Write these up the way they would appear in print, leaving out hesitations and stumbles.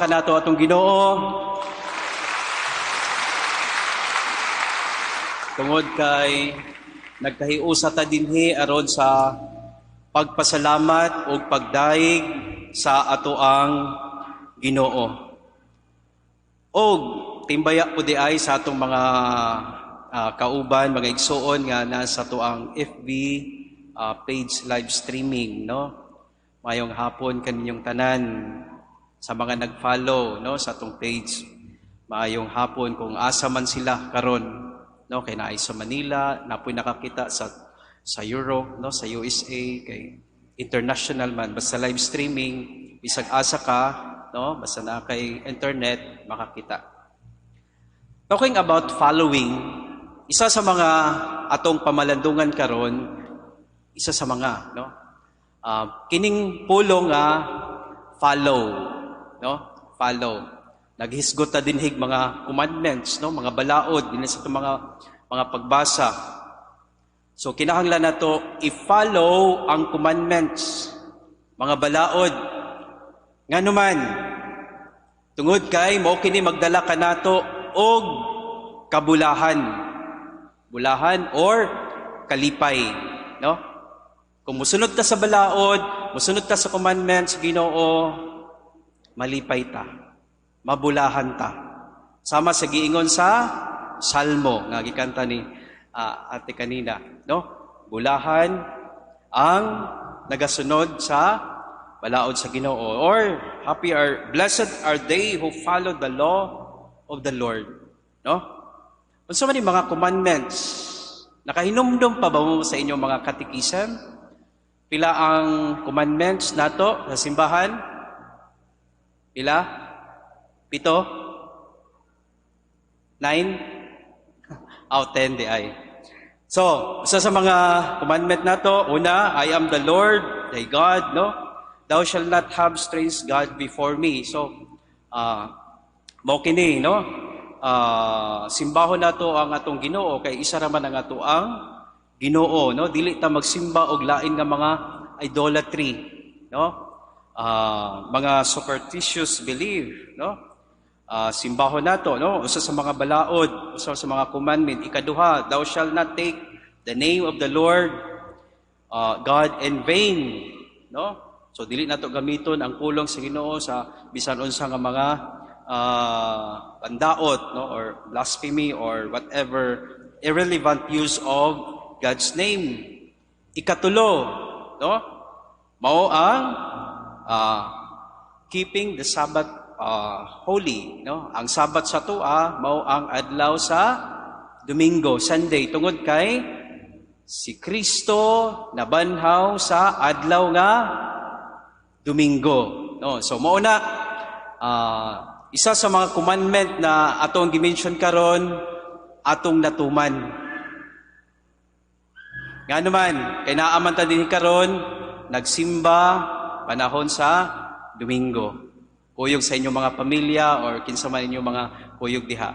Kanato atong Ginoo tungod kay nagkahiusa ta dinhi aron sa pagpasalamat o pagdaig sa atoang Ginoo. Og timbaya po di ay sa atong mga kauban, mga igsuon nga nasa atoang FB page live streaming, no? Mayong hapon kaninyong tanan sa mga nag-follow, no, sa atong page. Maayong hapon kung asa man sila karon, no, kay naay sa Manila, napoy nakakita sa Europe, no, sa USA, kay international man basta live streaming, bisag asa ka, no, basta na kay internet makakita. Talking about following, isa sa mga atong pamalandungan karon, isa sa mga, no, kining pulong nga follow, no? Follow. Naghisgot ta dinhig mga commandments, no? Mga balaod dinhi sa mga pagbasa. So kinahanglan nato i-follow ang commandments, mga balaod. Nganuman tungod kay mao kini magdala kanato og kabulahan. Bulahan or kalipay, no? Kung musunod ta sa balaod, musunod ta sa commandments Ginoo, malipay ta, mabulahan ta. Sama sa giingon sa Salmo nga gikanta ni ate kanina, no? Bulahan ang nagasunod sa balaod sa Ginoo, or blessed are they who follow the law of the Lord, no? Unsa man ni mga commandments? Nakahinumdum pa ba mo sa inyong mga katikisan? Pila ang commandments nato sa simbahan? Pila? 7? 9? 10 di ay. So, isa sa mga commandment nato, una, I am the Lord, thy God, no? Thou shalt not have strange God before me. So, mao kini, no? Simbahon nato ang atong Ginoo kay isa ra man ang ato ang Ginoo, no? Dili ta magsimba og lain nga mga idolatry, no? Mga superstitious belief, no? Simbahon nato, no? Usa sa mga balaod, usa sa mga commandment, ikaduha, thou shalt not take the name of the Lord God in vain, no? So dili nato gamiton ang pulong sa Ginoo sa bisan unsa nga mga pandaot, no, or blasphemy or whatever irrelevant use of God's name. Ikatulo, no? Mao ang keeping the Sabbath holy, no? Ang Sabbath sa tuwa mao ang adlaw sa Domingo, Sunday, tungod kay si Kristo nabanhaw sa adlaw nga Domingo, no? So mao na isa sa mga commandment na atong gi-mention karon, atong natuman. Nga naman, kay naaman ta dinhi karon nagsimba panahon sa Domingo. Kuyog sa inyong mga pamilya or kinsa man inyong mga kuyog diha.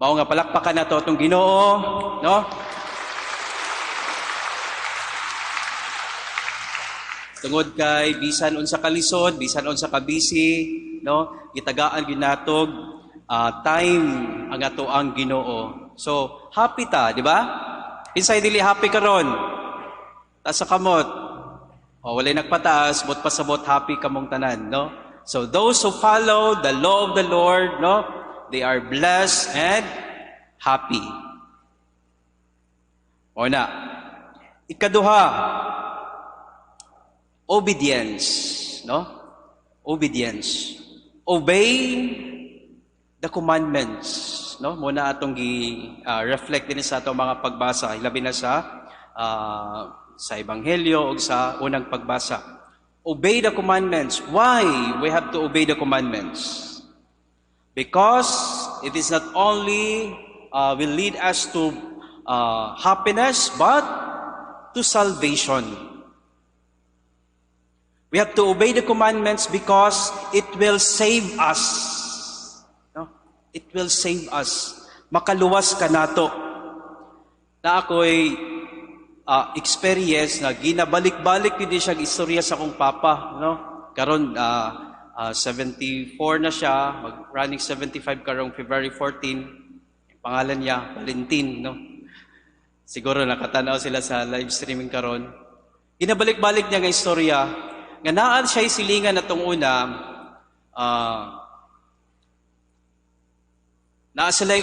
Mao nga palakpakan nato atong Ginoo, no? Tungod kay bisan unsa ka lisod, bisan unsa ka busy, no? Gitagaan gyud natog time ang ato ang Ginoo. So, happy ta, di ba? Kinsay dili happy karon? Ta sa kamot. O walay nagpataas, bot pasabot happy kamong tanan, no? So those who follow the law of the Lord, no, they are blessed and happy. O na. Ikaduha, obedience, no? Obedience. Obey the commandments, no? Muna atong reflect din sa atong mga pagbasa, labi na sa Ebanghelyo o sa unang pagbasa. Obey the commandments. Why we have to obey the commandments? Because it is not only will lead us to happiness, but to salvation. We have to obey the commandments because it will save us. No? It will save us. Makaluwas ka nato. Na ako'y experience na ginabalik-balik yun din siyang istorya sa akong papa, no? Karon 74 na siya, running 75 karong February 14. Ang pangalan niya, Valentin, no? Siguro nakatanaw sila sa live streaming karon. Ginabalik-balik niya nga istorya, nga naan siya'y silingan na tong una, naa sila'y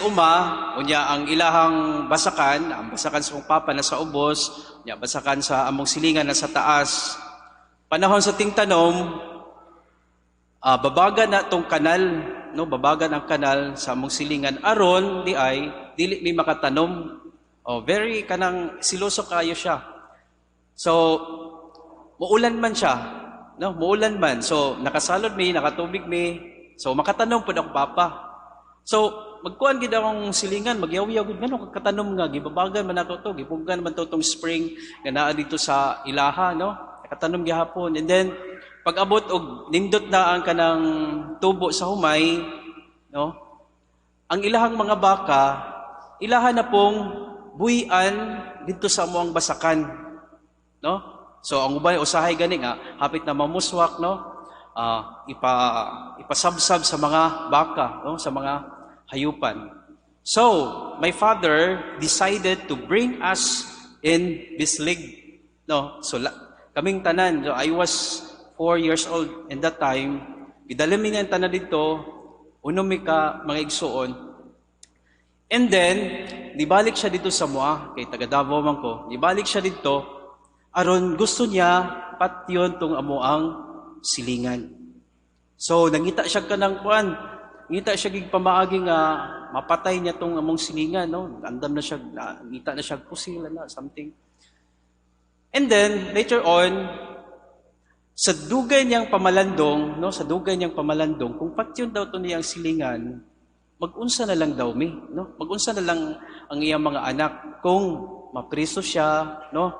unya ang ilahang basakan, ang basakan sa mong papa na sa ubos, unya basakan sa among silingan na sa taas. Panahon sa tingtanom, babagan na tong kanal, no, babagan ang kanal sa among silingan aron di ay dili mi makatanom. Very kanang siloso kayo siya. So muulan man siya, no, muulan man. So nakasalod mi, nakatubig mi. So makatanom pud ang papa. So magkuan gid akong silingan, magyaw-yaw gid ngano katanom nga gibabagan man nato to, gipugan man to tong spring nga naa dito sa ilaha, no. Nakatanom gihapon. And then pag abot og nindot na ang kanang tubo sa humay, no, ang ilahang mga baka, ilaha na pong buhian dito sa amuang basakan, no? So ang ubay usahay gani nga hapit na mamuswak, no? Ipasabsab sa mga baka, no, sa mga hayupan. So my father decided to bring us in Bislig, no? So kaming tanan, so I was 4 years old in that time, gidala mi nga tanan dito, unom mi ka mga igsuon. And then nibalik siya dito sa mua, kay taga Davao man ko. Nibalik siya dito aron gusto niya patyon tong amuang silingan. So nangita siya kanang kuan, ngita siya gig pamaagi nga mapatay niya tong among silingan, no. Andam na siya, ngita na siya kusila na something. And then later on, sa dugay niyang pamalandong, no, sa dugay niyang pamalandong, kung patyon daw to niyang silingan, mag-unsa na lang daw mi, no? Mag-unsa na lang ang iyang mga anak kung mapriso siya, no?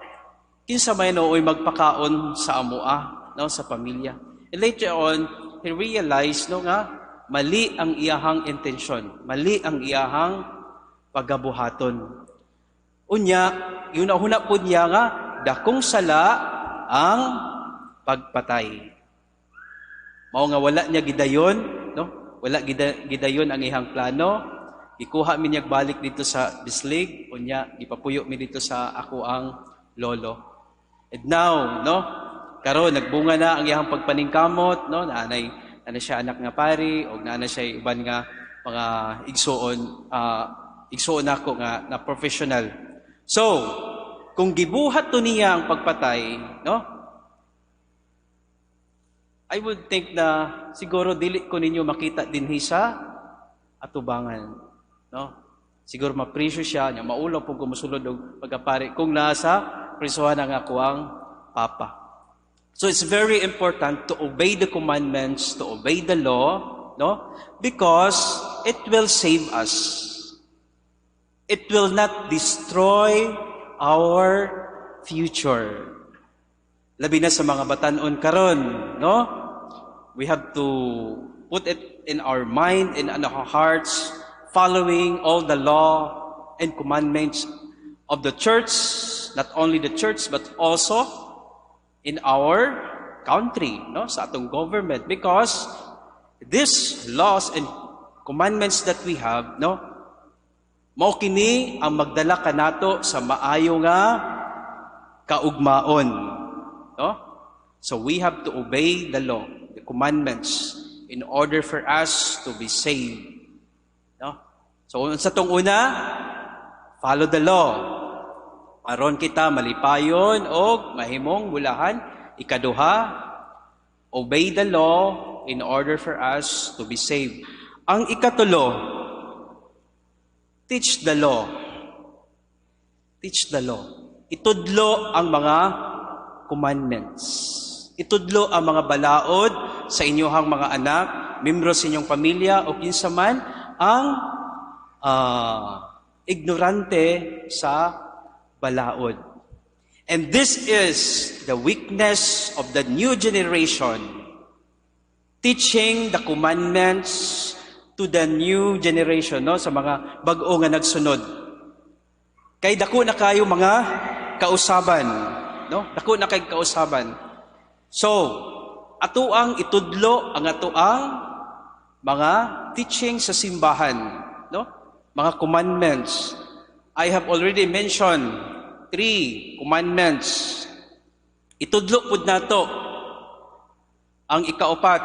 Kinsa may nooy magpakaon sa amua, no, sa pamilya. And later on, he realized, no, nga mali ang iyahang intensyon, mali ang iyahang pagabuhaton. Unya, yun na huna po niya nga dakong sala ang pagpatay. Mao nga wala niya gidayon, no? Wala gidayon ang ihang plano. Ikuha mi niya balik dito sa Bislig, unya gipapuyo mi dito sa ako ang lolo. And now, no? Karon nagbunga na ang iyang pagpaningkamot, no? Naanay siya anak nga pari o naanay siya uban nga mga igsuon nako nga na professional. So, kung gibuhat to niya ang pagpatay, no? I would think na siguro dili ko ninyo makita dinhi sa atubangan, no? Siguro mapriso siya, nya maulaw pug gumusulod og pagapari kung nasa prisuhan ang ako ang papa. So it's very important to obey the commandments, to obey the law, no? Because it will save us. It will not destroy our future. Labi na sa mga batan-on karon, no? We have to put it in our mind and in our hearts, following all the law and commandments of the church, not only the church but also in our country, no, sa atong government, because these laws and commandments that we have, no, mao kini ang magdala kanato sa maayo nga kaugmaon, no? So we have to obey the law, the commandments, in order for us to be saved, no? So sa tong una, follow the law. Aron kita malipayon o mahimong bulahan. Ikaduha, obey the law in order for us to be saved. Ang ikatulo, teach the law. Teach the law. Itudlo ang mga commandments. Itudlo ang mga balaod sa inyohang mga anak, membro sa inyong pamilya o kinsa man ang ignorante sa balaod. And this is the weakness of the new generation, teaching the commandments to the new generation, no, sa mga bag-o nga nagsunod. Kay dako na kayo mga kausaban, no? Dako na kay kausaban. So, atuang itudlo ang atuang mga teaching sa simbahan, no? Mga commandments. I have already mentioned 3 commandments. Itudlo pud nato ang ikaapat,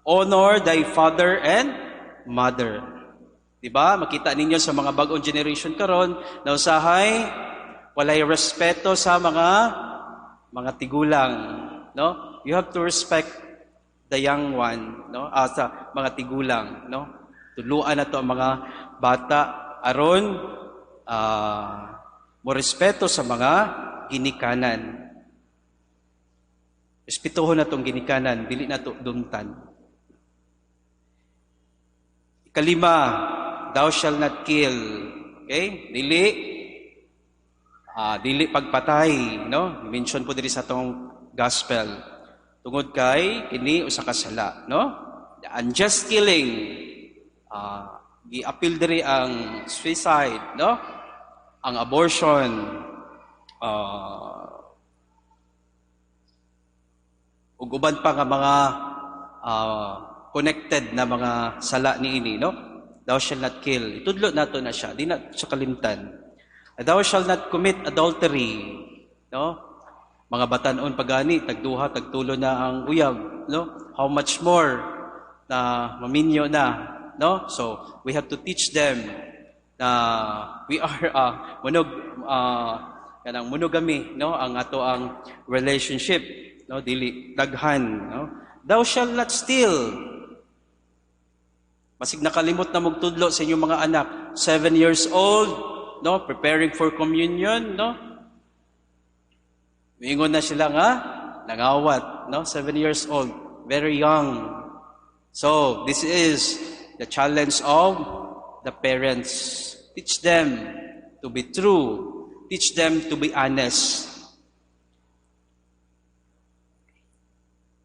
honor thy father and mother. Diba? Makita ninyo sa mga bagong generation karon na usahay walay respeto sa mga tigulang, no? You have to respect the young one, no? Sa mga tigulang, no? Tuluan na to ang mga bata aron mo respeto sa mga ginikanan. Respetuhon na tong ginikanan, dili na to dumtan. Ikalima, thou shall not kill. Okay? Dili pagpatay, no? Mention po diri sa tong gospel. Tungod kay kini usa ka sala, no? The unjust killing, gi-appeal diri ang suicide, no? Ang abortion, ug uban pa nga mga connected na mga sala niini, no? Thou shall not kill. Itudlo nato na siya, di na siya kalimtan. Thou shall not commit adultery, no? Mga batanon pagani, tagduha, tagtulo na ang uyab, no? How much more na maminyo na, no? So, we have to teach them na we are kanang monogamy, no? Ang ato ang relationship, no? Dili daghan, no? Thou shall not steal. Masig nakalimot na magtudlo sa inyong mga anak, 7 years old, no? Preparing for communion, no? Ingon na sila nga, nangawat, no? 7 years old, very young. So, this is the challenge of the parents. Teach them to be true. Teach them to be honest.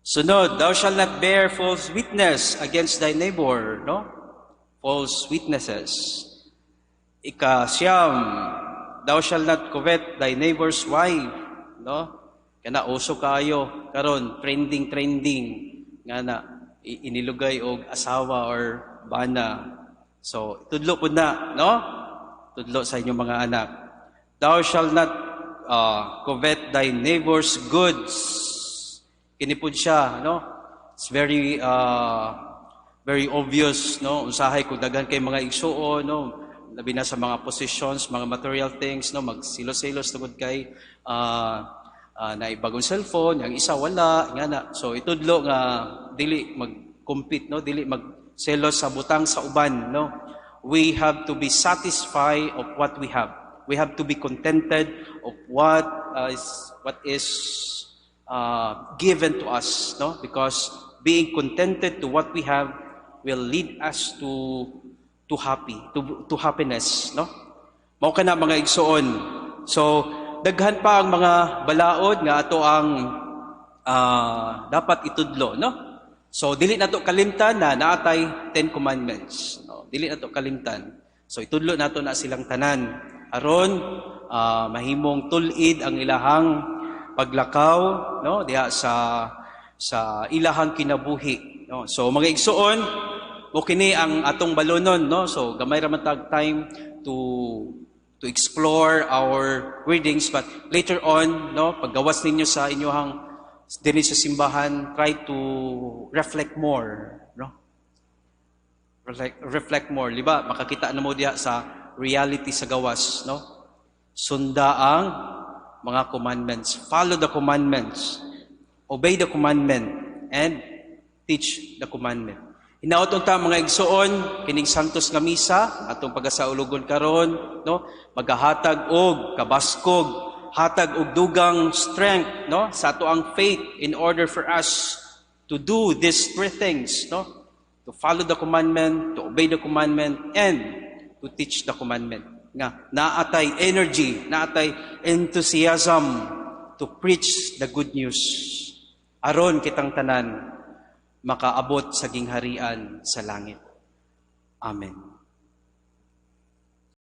Sunod, thou shalt not bear false witness against thy neighbor, no? False witnesses. Ika-siyam, thou shalt not covet thy neighbor's wife, no? Kana uso kayo karon trending nga na inilugay og asawa or bana. So tudlo pud na, no? Tudlo sa inyong mga anak. Thou shalt not covet thy neighbor's goods. Kini pud siya, no? It's very obvious, no? Usahay kung daghan kay mga igsuon, no? Labi na sa mga positions, mga material things, no? Magsilos-silos tungod kay na ibagong cellphone, yung isa wala, nga na. So itudlo nga dili mag-compete, no? Dili magselos sa butang sa uban, no? We have to be satisfied of what we have. We have to be contented of what is given to us, no? Because being contented to what we have will lead us to happiness, no? Mao kana mga igsoon. So daghan pa ang mga balaod nga ato ang dapat itudlo, no? So dili nato kalimtan na naatay 10 commandments, no? Dili nato kalimtan. So itudlo nato na silang tanan aron mahimong tulid ang ilahang paglakaw, no? Diha sa ilahang kinabuhi, no? So mga igsuon, mo kini ang atong balonon, no? So gamay ra man tag time to explore our readings, but later on, no, paggawas ninyo sa inyohang dinhi sa simbahan, try to reflect more, no? Reflect more, liba makakita na mo diha sa reality sa gawas, no? Sunda ang mga commandments, follow the commandments, obey the commandment, and teach the commandment. Hinaot unta mga igsoon kining santos nga misa atong pagasaulugon karon, no? Magahatag og kabaskog, hatag og dugang strength, no? Sa ato ang faith in order for us to do these 3 things, no? To follow the commandment, to obey the commandment, and to teach the commandment. Nga naatay energy, naatay enthusiasm to preach the good news. Aron kitang tanan makaabot sa gingharian sa langit. Amen.